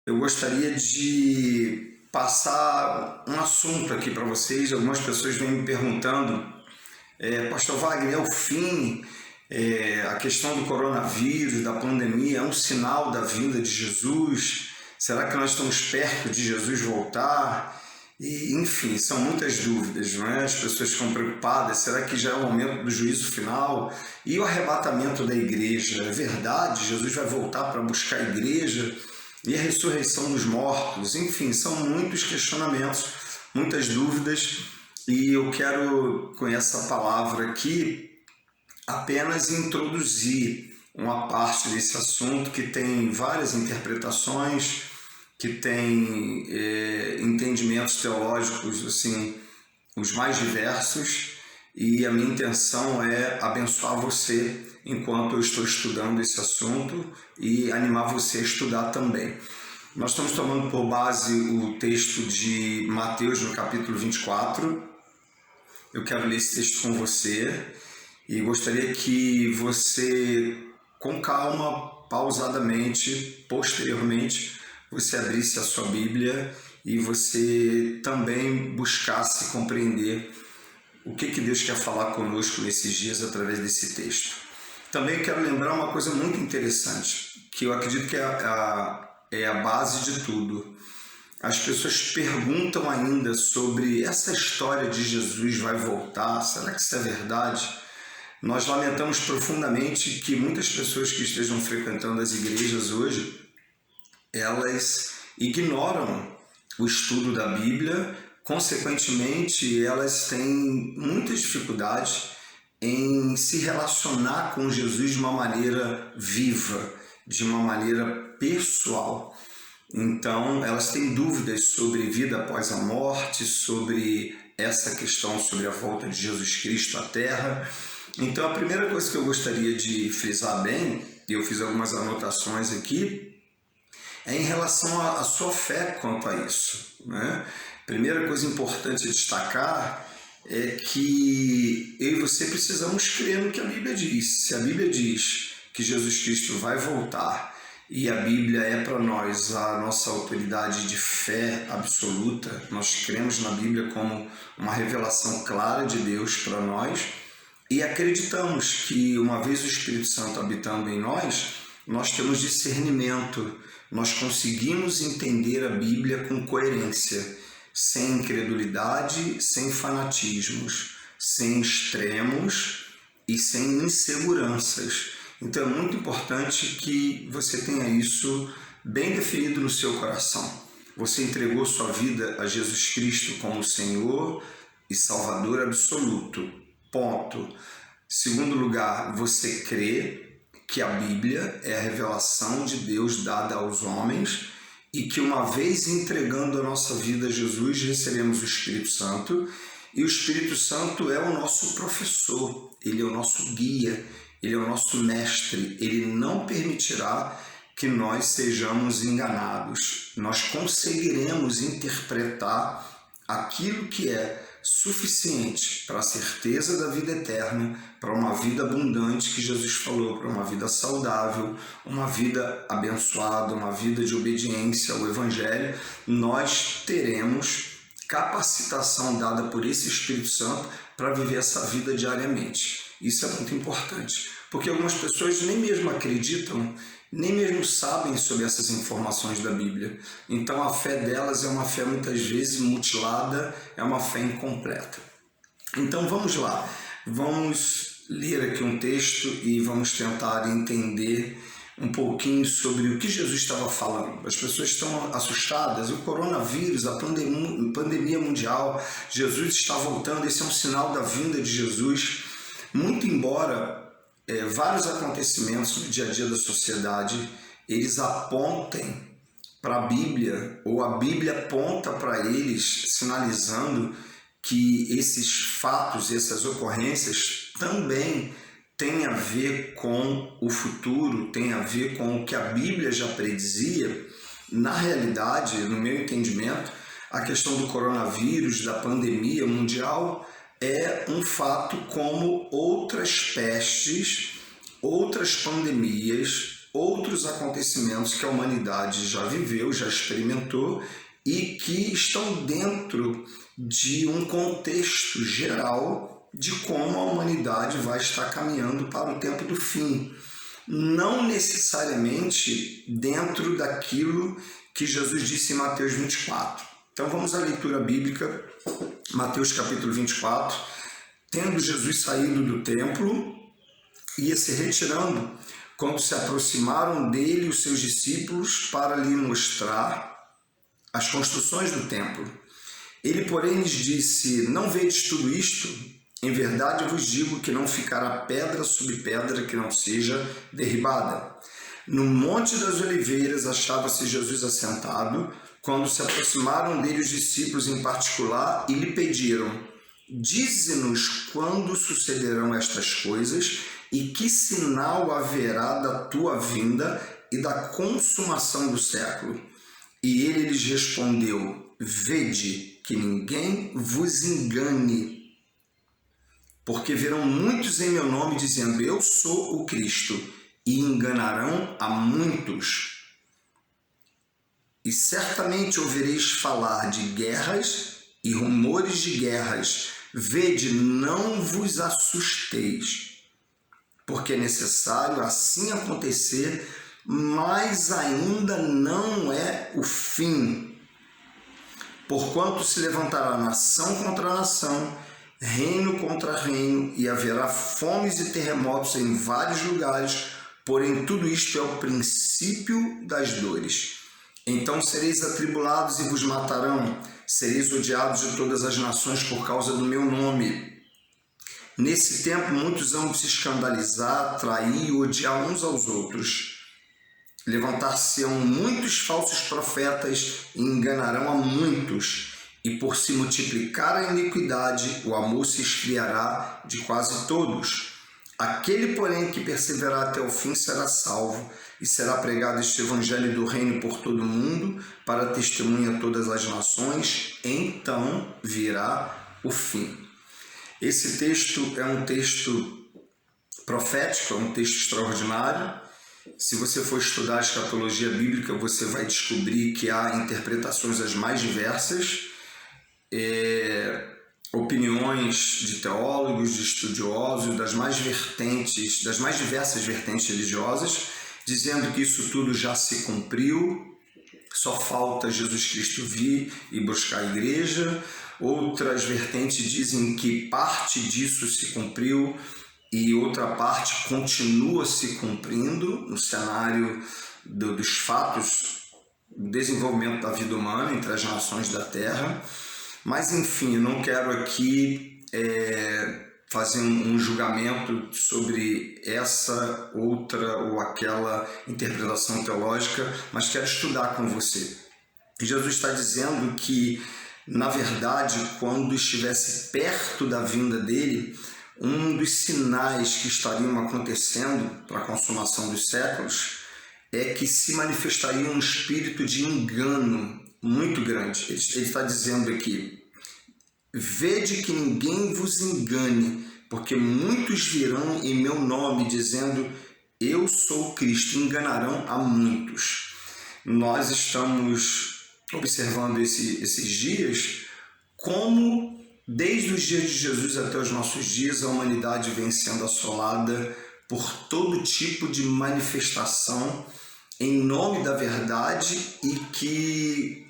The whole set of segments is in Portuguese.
Eu gostaria de passar um assunto aqui para vocês. Algumas pessoas vêm me perguntando, Pastor Wagner, é o fim? A questão do coronavírus, da pandemia, é um sinal da vinda de Jesus? Será que nós estamos perto de Jesus voltar? E, enfim, são muitas dúvidas, não é? As pessoas ficam preocupadas, será que já é o momento do juízo final? E o arrebatamento da igreja? É verdade? Jesus vai voltar para buscar a igreja? E a ressurreição dos mortos? Enfim, são muitos questionamentos, muitas dúvidas, e eu quero, com essa palavra aqui, apenas introduzir uma parte desse assunto que tem várias interpretações, que tem entendimentos teológicos assim, os mais diversos, e a minha intenção é abençoar você enquanto eu estou estudando esse assunto e animar você a estudar também. Nós estamos tomando por base o texto de Mateus no capítulo 24. Eu quero ler esse texto com você e gostaria que você, com calma, pausadamente, posteriormente, você abrisse a sua Bíblia e você também buscasse compreender o que Deus quer falar conosco nesses dias através desse texto. Também quero lembrar uma coisa muito interessante, que eu acredito que é a base de tudo. As pessoas perguntam ainda sobre essa história de Jesus vai voltar, será que isso é verdade? Nós lamentamos profundamente que muitas pessoas que estejam frequentando as igrejas hoje, elas ignoram o estudo da Bíblia, consequentemente elas têm muita dificuldade em se relacionar com Jesus de uma maneira viva, de uma maneira pessoal. Então, elas têm dúvidas sobre vida após a morte, sobre essa questão, sobre a volta de Jesus Cristo à Terra. Então, a primeira coisa que eu gostaria de frisar bem, e eu fiz algumas anotações aqui, é em relação à sua fé quanto a isso, né? Primeira coisa importante a destacar é que eu e você precisamos crer no que a Bíblia diz. Se a Bíblia diz que Jesus Cristo vai voltar e a Bíblia é para nós a nossa autoridade de fé absoluta, nós cremos na Bíblia como uma revelação clara de Deus para nós e acreditamos que uma vez o Espírito Santo habitando em nós, nós temos discernimento, nós conseguimos entender a Bíblia com coerência, sem incredulidade, sem fanatismos, sem extremos e sem inseguranças. Então é muito importante que você tenha isso bem definido no seu coração. Você entregou sua vida a Jesus Cristo como Senhor e Salvador absoluto. Ponto. Segundo lugar, você crê que a Bíblia é a revelação de Deus dada aos homens e que uma vez entregando a nossa vida a Jesus, recebemos o Espírito Santo, e o Espírito Santo é o nosso professor, ele é o nosso guia, ele é o nosso mestre, ele não permitirá que nós sejamos enganados. Nós conseguiremos interpretar aquilo que é suficiente para a certeza da vida eterna, para uma vida abundante que Jesus falou, para uma vida saudável, uma vida abençoada, uma vida de obediência ao Evangelho. Nós teremos capacitação dada por esse Espírito Santo para viver essa vida diariamente. Isso é muito importante, porque algumas pessoas nem mesmo acreditam, nem mesmo sabem sobre essas informações da Bíblia. Então a fé delas é uma fé muitas vezes mutilada, é uma fé incompleta. Então vamos lá, vamos ler aqui um texto e vamos tentar entender um pouquinho sobre o que Jesus estava falando. As pessoas estão assustadas, o coronavírus, a pandemia mundial, Jesus está voltando, esse é um sinal da vinda de Jesus. Muito embora vários acontecimentos no dia a dia da sociedade, eles apontem para a Bíblia, ou a Bíblia aponta para eles, sinalizando que esses fatos, essas ocorrências também têm a ver com o futuro, têm a ver com o que a Bíblia já predizia. Na realidade, no meu entendimento, a questão do coronavírus, da pandemia mundial, é um fato como outras pestes, outras pandemias, outros acontecimentos que a humanidade já viveu, já experimentou e que estão dentro de um contexto geral de como a humanidade vai estar caminhando para o tempo do fim. Não necessariamente dentro daquilo que Jesus disse em Mateus 24. Então vamos à leitura bíblica, Mateus capítulo 24. Tendo Jesus saído do templo, ia se retirando, quando se aproximaram dele os seus discípulos para lhe mostrar as construções do templo. Ele, porém, lhes disse: não vedes tudo isto? Em verdade eu vos digo que não ficará pedra sobre pedra que não seja derribada. No Monte das Oliveiras achava-se Jesus assentado, quando se aproximaram dele os discípulos em particular e lhe pediram: dize-nos quando sucederão estas coisas e que sinal haverá da tua vinda e da consumação do século. E ele lhes respondeu: vede que ninguém vos engane, porque verão muitos em meu nome dizendo: eu sou o Cristo, e enganarão a muitos. E certamente ouvireis falar de guerras e rumores de guerras. Vede, não vos assusteis, porque é necessário assim acontecer, mas ainda não é o fim. Porquanto se levantará nação contra nação, reino contra reino, e haverá fomes e terremotos em vários lugares, porém tudo isto é o princípio das dores. Então sereis atribulados e vos matarão, sereis odiados de todas as nações por causa do meu nome. Nesse tempo muitos hão de se escandalizar, trair e odiar uns aos outros. Levantar-se-ão muitos falsos profetas e enganarão a muitos. E por se multiplicar a iniquidade, o amor se esfriará de quase todos. Aquele, porém, que perseverar até o fim será salvo, e será pregado este evangelho do reino por todo o mundo, para testemunha a todas as nações, então virá o fim. Esse texto é um texto profético, é um texto extraordinário. Se você for estudar a escatologia bíblica, você vai descobrir que há interpretações as mais diversas, opiniões de teólogos, de estudiosos, das mais diversas vertentes religiosas, dizendo que isso tudo já se cumpriu, só falta Jesus Cristo vir e buscar a igreja. Outras vertentes dizem que parte disso se cumpriu e outra parte continua se cumprindo no cenário dos fatos, do desenvolvimento da vida humana entre as nações da Terra. Mas, enfim, eu não quero aqui fazer um julgamento sobre essa, outra ou aquela interpretação teológica, mas quero estudar com você. E Jesus está dizendo que, na verdade, quando estivesse perto da vinda dele, um dos sinais que estariam acontecendo para a consumação dos séculos é que se manifestaria um espírito de engano muito grande. Ele está dizendo aqui: vede que ninguém vos engane, porque muitos virão em meu nome dizendo: eu sou o Cristo, enganarão a muitos. Nós estamos observando esses dias como, desde os dias de Jesus até os nossos dias, a humanidade vem sendo assolada por todo tipo de manifestação em nome da verdade e que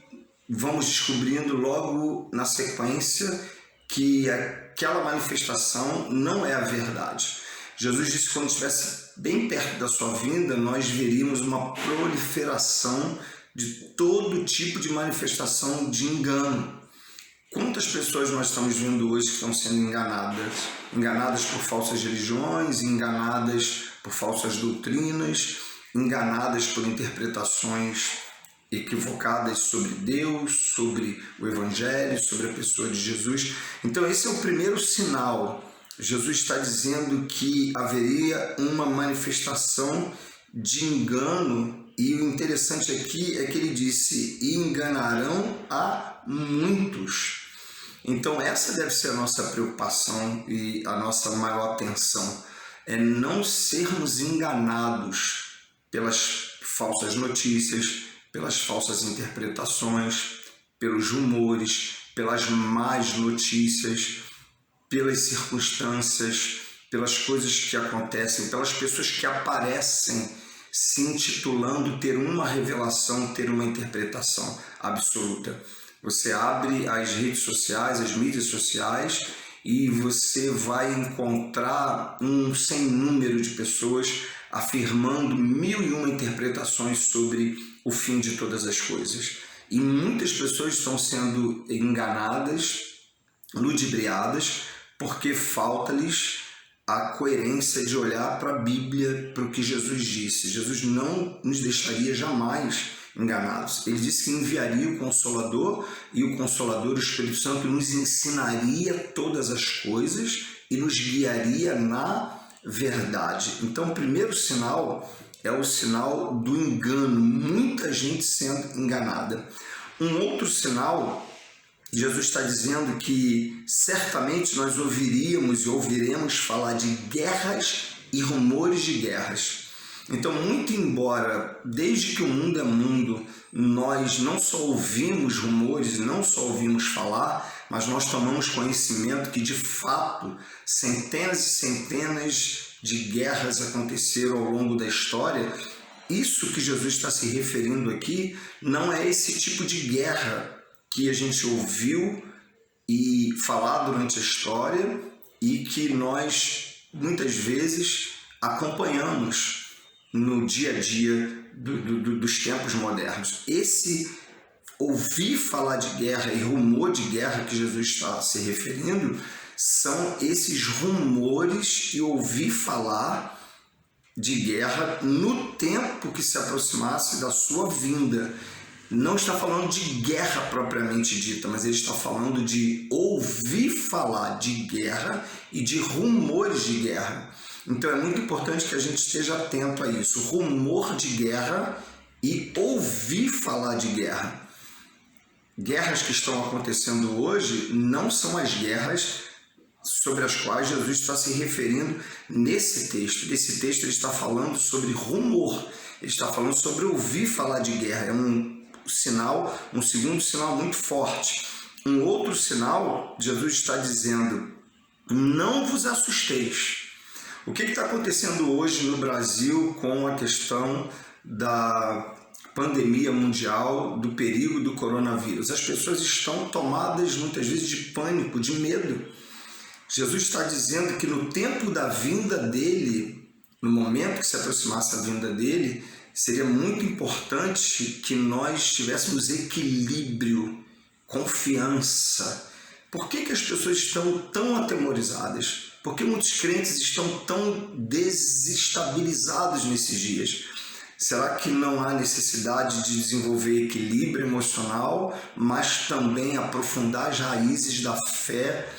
vamos descobrindo logo na sequência que aquela manifestação não é a verdade. Jesus disse que quando estivesse bem perto da sua vinda, nós veríamos uma proliferação de todo tipo de manifestação de engano. Quantas pessoas nós estamos vendo hoje que estão sendo enganadas por falsas religiões, enganadas por falsas doutrinas, enganadas por interpretações equivocadas sobre Deus, sobre o Evangelho, sobre a pessoa de Jesus. Então esse é o primeiro sinal. Jesus está dizendo que haveria uma manifestação de engano, e o interessante aqui é que ele disse: e enganarão a muitos. Então essa deve ser a nossa preocupação e a nossa maior atenção, é não sermos enganados pelas falsas notícias, pelas falsas interpretações, pelos rumores, pelas más notícias, pelas circunstâncias, pelas coisas que acontecem, pelas pessoas que aparecem se intitulando ter uma revelação, ter uma interpretação absoluta. Você abre as redes sociais, as mídias sociais, e você vai encontrar um sem número de pessoas afirmando 1001 interpretações sobre o fim de todas as coisas. E muitas pessoas estão sendo enganadas, ludibriadas, porque falta-lhes a coerência de olhar para a Bíblia, para o que Jesus disse. Jesus não nos deixaria jamais enganados. Ele disse que enviaria o Consolador, e o Consolador, o Espírito Santo, nos ensinaria todas as coisas e nos guiaria na verdade. Então, o primeiro sinal é o sinal do engano, muita gente sendo enganada. Um outro sinal, Jesus está dizendo que certamente nós ouviríamos e ouviremos falar de guerras e rumores de guerras. Então, muito embora, desde que o mundo é mundo, nós não só ouvimos rumores, não só ouvimos falar, mas nós tomamos conhecimento que, de fato, centenas e centenas de guerras aconteceram ao longo da história. Isso que Jesus está se referindo aqui não é esse tipo de guerra que a gente ouviu e falar durante a história e que nós, muitas vezes, acompanhamos no dia a dia dos tempos modernos. Esse ouvir falar de guerra e rumor de guerra que Jesus está se referindo são esses rumores e ouvir falar de guerra no tempo que se aproximasse da sua vinda. Não está falando de guerra propriamente dita, mas ele está falando de ouvir falar de guerra e de rumores de guerra. Então é muito importante que a gente esteja atento a isso. Rumor de guerra e ouvir falar de guerra. Guerras que estão acontecendo hoje não são as guerras sobre as quais Jesus está se referindo nesse texto. Nesse texto ele está falando sobre rumor, ele está falando sobre ouvir falar de guerra. É um segundo sinal muito forte. Um outro sinal, Jesus está dizendo: não vos assusteis. O que está acontecendo hoje no Brasil com a questão da pandemia mundial, do perigo do coronavírus? As pessoas estão tomadas muitas vezes de pânico, de medo. Jesus está dizendo que no tempo da vinda dele, no momento que se aproximasse a vinda dele, seria muito importante que nós tivéssemos equilíbrio, confiança. Por que as pessoas estão tão atemorizadas? Por que muitos crentes estão tão desestabilizados nesses dias? Será que não há necessidade de desenvolver equilíbrio emocional, mas também aprofundar as raízes da fé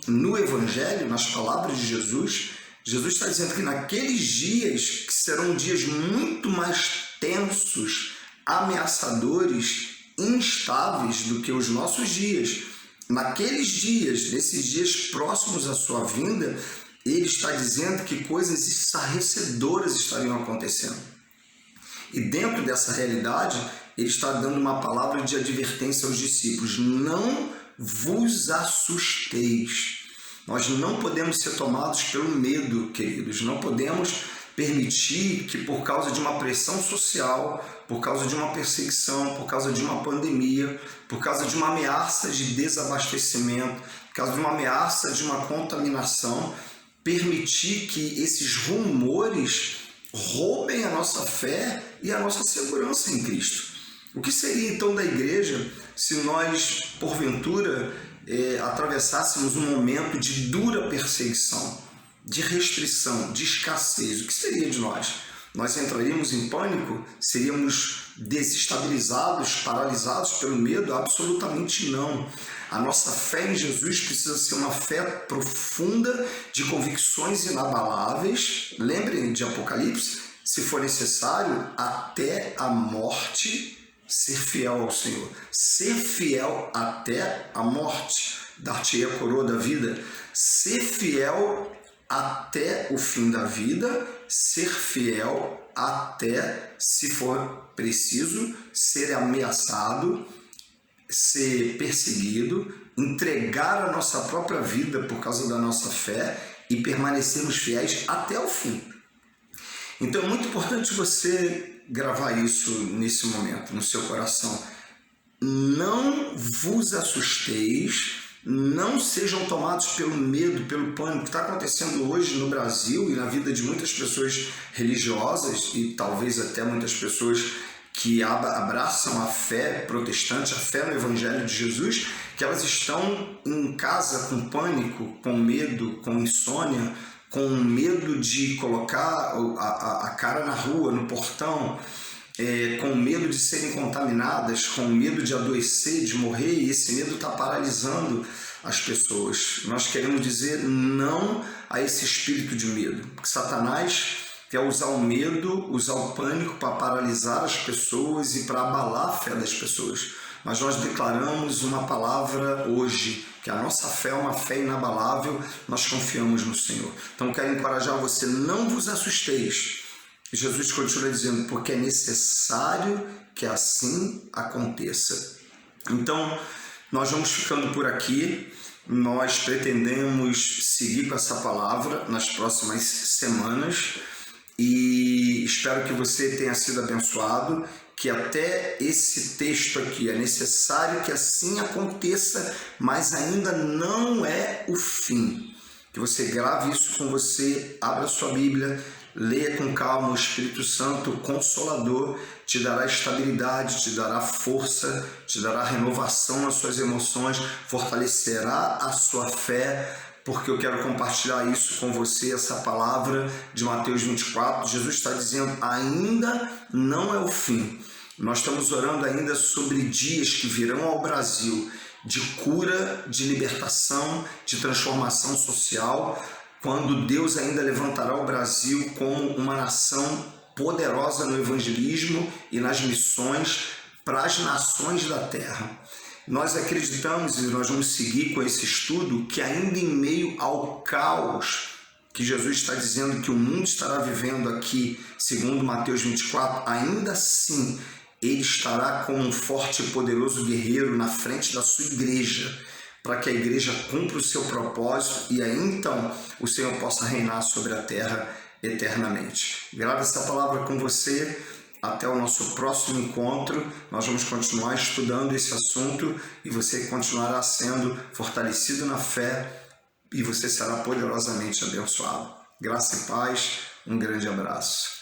no Evangelho, nas palavras de Jesus? Jesus está dizendo que naqueles dias, que serão dias muito mais tensos, ameaçadores, instáveis do que os nossos dias, naqueles dias, nesses dias próximos à sua vinda, ele está dizendo que coisas estarrecedoras estariam acontecendo. E dentro dessa realidade, ele está dando uma palavra de advertência aos discípulos: não vos assusteis. Nós não podemos ser tomados pelo medo, queridos. Não podemos permitir que, por causa de uma pressão social, por causa de uma perseguição, por causa de uma pandemia, por causa de uma ameaça de desabastecimento, por causa de uma ameaça de uma contaminação, permitir que esses rumores roubem a nossa fé e a nossa segurança em Cristo. O que seria então da igreja se nós, porventura, atravessássemos um momento de dura perseguição, de restrição, de escassez? O que seria de nós? Nós entraríamos em pânico? Seríamos desestabilizados, paralisados pelo medo? Absolutamente não. A nossa fé em Jesus precisa ser uma fé profunda, de convicções inabaláveis. Lembrem de Apocalipse: se for necessário, até a morte, ser fiel ao Senhor. Ser fiel até a morte, dar-te-ei a coroa da vida. Ser fiel até o fim da vida, ser fiel até, se for preciso, ser ameaçado, ser perseguido, entregar a nossa própria vida por causa da nossa fé e permanecermos fiéis até o fim. Então é muito importante você gravar isso nesse momento, no seu coração. Não vos assusteis, não sejam tomados pelo medo, pelo pânico que está acontecendo hoje no Brasil e na vida de muitas pessoas religiosas e talvez até muitas pessoas que abraçam a fé protestante, a fé no Evangelho de Jesus, que elas estão em casa com pânico, com medo, com insônia, com medo de colocar a cara na rua, no portão, com medo de serem contaminadas, com medo de adoecer, de morrer, e esse medo está paralisando as pessoas. Nós queremos dizer não a esse espírito de medo, porque Satanás quer usar o medo, usar o pânico para paralisar as pessoas e para abalar a fé das pessoas. Mas nós declaramos uma palavra hoje, que a nossa fé é uma fé inabalável, nós confiamos no Senhor. Então quero encorajar você, não vos assusteis. Jesus continua dizendo, porque é necessário que assim aconteça. Então, nós vamos ficando por aqui. Nós pretendemos seguir com essa palavra nas próximas semanas e espero que você tenha sido abençoado, que até esse texto aqui é necessário que assim aconteça, mas ainda não é o fim. Que você grave isso com você, abra sua Bíblia, leia com calma, o Espírito Santo Consolador te dará estabilidade, te dará força, te dará renovação nas suas emoções, fortalecerá a sua fé, porque eu quero compartilhar isso com você, essa palavra de Mateus 24. Jesus está dizendo, ainda não é o fim. Nós estamos orando ainda sobre dias que virão ao Brasil de cura, de libertação, de transformação social, quando Deus ainda levantará o Brasil como uma nação poderosa no evangelismo e nas missões para as nações da terra. Nós acreditamos, e nós vamos seguir com esse estudo, que ainda em meio ao caos que Jesus está dizendo que o mundo estará vivendo aqui, segundo Mateus 24, ainda assim ele estará como um forte e poderoso guerreiro na frente da sua igreja, para que a igreja cumpra o seu propósito e aí então o Senhor possa reinar sobre a terra eternamente. Grave essa palavra com você. Até o nosso próximo encontro. Nós vamos continuar estudando esse assunto e você continuará sendo fortalecido na fé e você será poderosamente abençoado. Graça e paz. Um grande abraço.